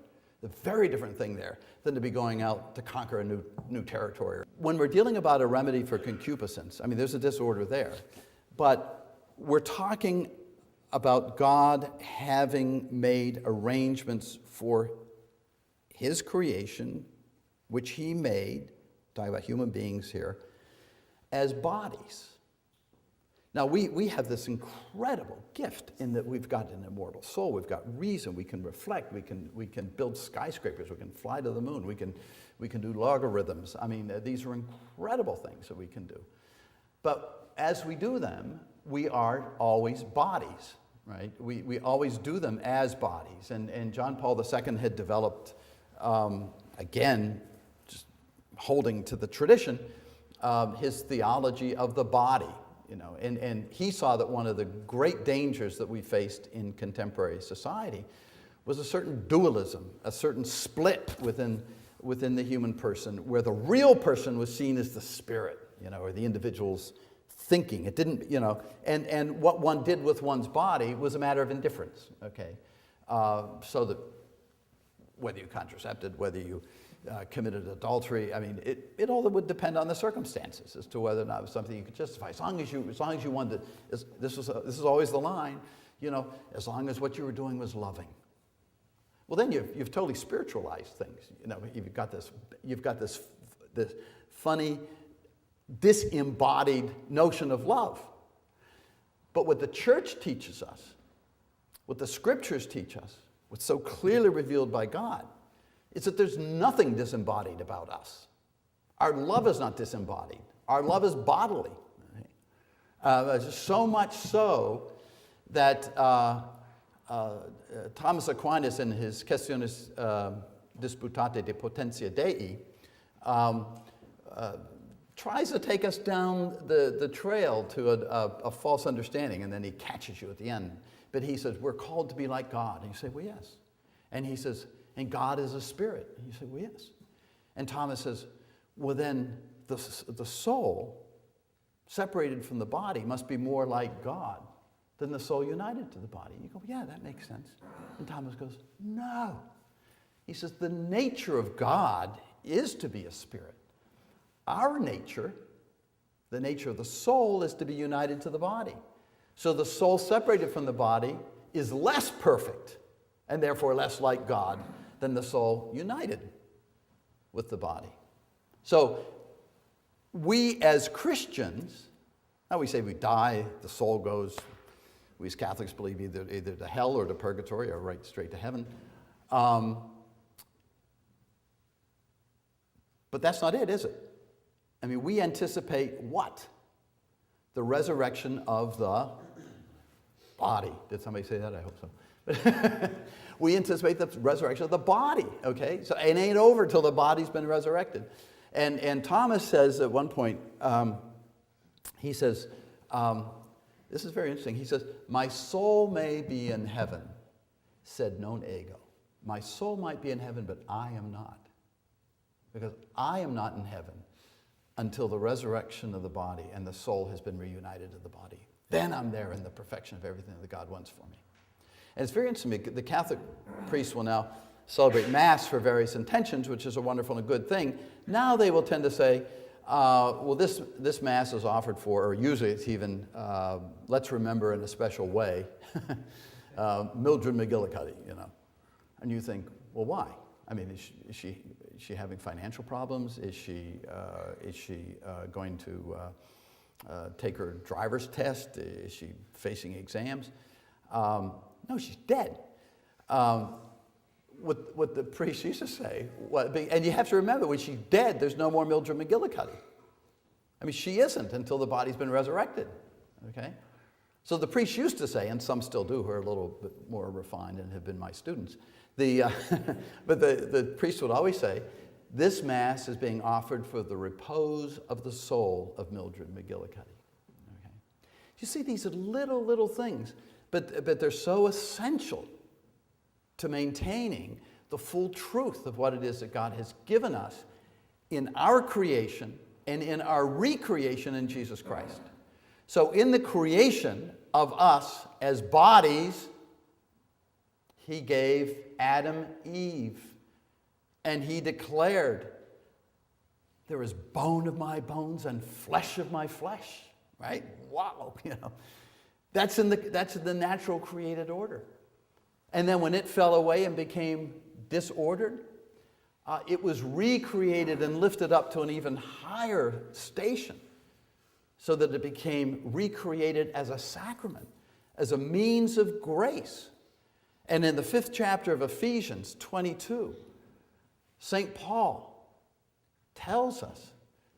A very different thing there than to be going out to conquer a new territory. When we're dealing about a remedy for concupiscence, I mean, there's a disorder there, but we're talking about God having made arrangements for his creation, which he made, talking about human beings here, as bodies. Now, we have this incredible gift in that we've got an immortal soul, we've got reason, we can reflect, we can build skyscrapers, we can fly to the moon, we can do logarithms. I mean, these are incredible things that we can do. But as we do them, we are always bodies, right? We always do them as bodies. And John Paul II had developed, again, just holding to the tradition, his theology of the body. And he saw that one of the great dangers that we faced in contemporary society was a certain dualism, a certain split within the human person, where the real person was seen as the spirit, or the individual's thinking. It didn't, and what one did with one's body was a matter of indifference, okay? So that whether you contracepted, whether you committed adultery, I mean, it all would depend on the circumstances as to whether or not it was something you could justify. As long as you wanted to, this is always the line, as long as what you were doing was loving. Well, then you've totally spiritualized things. You've got this funny, disembodied notion of love. But what the church teaches us, what the scriptures teach us, what's so clearly revealed by God, is that there's nothing disembodied about us. Our love is not disembodied. Our love is bodily. So much so that Thomas Aquinas, in his Questiones Disputate de Potentia Dei, tries to take us down the trail to a false understanding, and then he catches you at the end. But he says, we're called to be like God. And you say, well, yes. And he says, and God is a spirit. And you say, well, yes. And Thomas says, well, then the soul, separated from the body, must be more like God than the soul united to the body. And you go, yeah, that makes sense. And Thomas goes, no. He says, the nature of God is to be a spirit. Our nature, the nature of the soul, is to be united to the body. So the soul separated from the body is less perfect, and therefore less like God than the soul united with the body. So we as Christians, now we say we die, the soul goes, we as Catholics believe either to hell or to purgatory or right straight to heaven. But that's not it, is it? I mean, we anticipate what? The resurrection of the body. Did somebody say that? I hope so. We anticipate the resurrection of the body, okay? So it ain't over till the body's been resurrected. And Thomas says at one point, he says, this is very interesting. He says, my soul may be in heaven, sed non ego. My soul might be in heaven, but I am not. Because I am not in heaven until the resurrection of the body and the soul has been reunited to the body. Then I'm there in the perfection of everything that God wants for me. And it's very interesting. The Catholic priests will now celebrate Mass for various intentions, which is a wonderful and good thing. Now they will tend to say, well, this Mass is offered for, or usually it's even, let's remember in a special way, Mildred McGillicuddy, And you think, well, why? I mean, is she having financial problems? Is she going to take her driver's test? Is she facing exams? No, she's dead. what the priest used to say. And you have to remember, when she's dead, there's no more Mildred McGillicuddy. I mean, she isn't until the body's been resurrected. Okay? So the priest used to say, and some still do who are a little bit more refined and have been my students, but the priest would always say, this Mass is being offered for the repose of the soul of Mildred McGillicuddy. Okay? You see, these are little things, but they're so essential to maintaining the full truth of what it is that God has given us in our creation and in our recreation in Jesus Christ. So in the creation of us as bodies, he gave Adam Eve, and he declared, there is bone of my bones and flesh of my flesh, right? Wow, That's in the natural created order. And then when it fell away and became disordered, it was recreated and lifted up to an even higher station so that it became recreated as a sacrament, as a means of grace. And in the 5th chapter of Ephesians 22, St. Paul tells us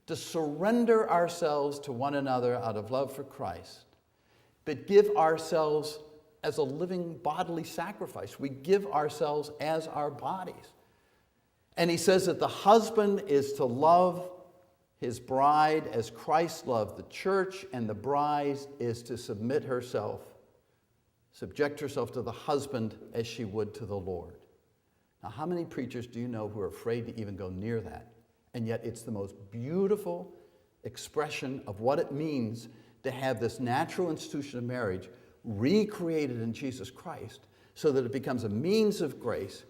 to surrender ourselves to one another out of love for Christ, but give ourselves as a living bodily sacrifice. We give ourselves as our bodies. And he says that the husband is to love his bride as Christ loved the church, and the bride is to subject herself to the husband as she would to the Lord. Now, how many preachers do you know who are afraid to even go near that? And yet it's the most beautiful expression of what it means to have this natural institution of marriage recreated in Jesus Christ so that it becomes a means of grace.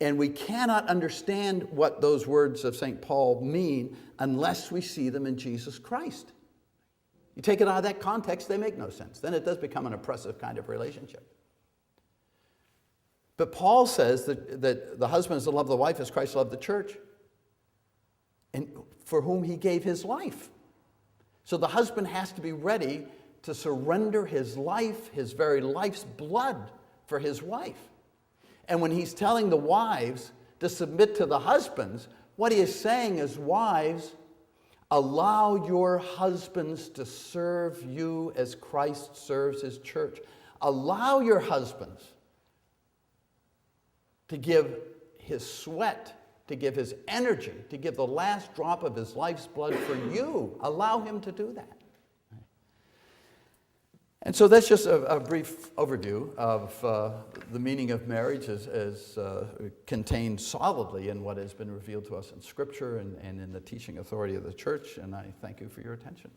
And we cannot understand what those words of St. Paul mean unless we see them in Jesus Christ. You take it out of that context, they make no sense. Then it does become an oppressive kind of relationship. But Paul says that the husband is to love the wife as Christ loved the church, and for whom he gave his life. So the husband has to be ready to surrender his life, his very life's blood, for his wife. And when he's telling the wives to submit to the husbands, what he is saying is, wives, allow your husbands to serve you as Christ serves his church. Allow your husbands to give his sweat, to give his energy, to give the last drop of his life's blood for you. Allow him to do that. And so that's just a brief overview of the meaning of marriage as contained solidly in what has been revealed to us in Scripture and in the teaching authority of the Church. And I thank you for your attention.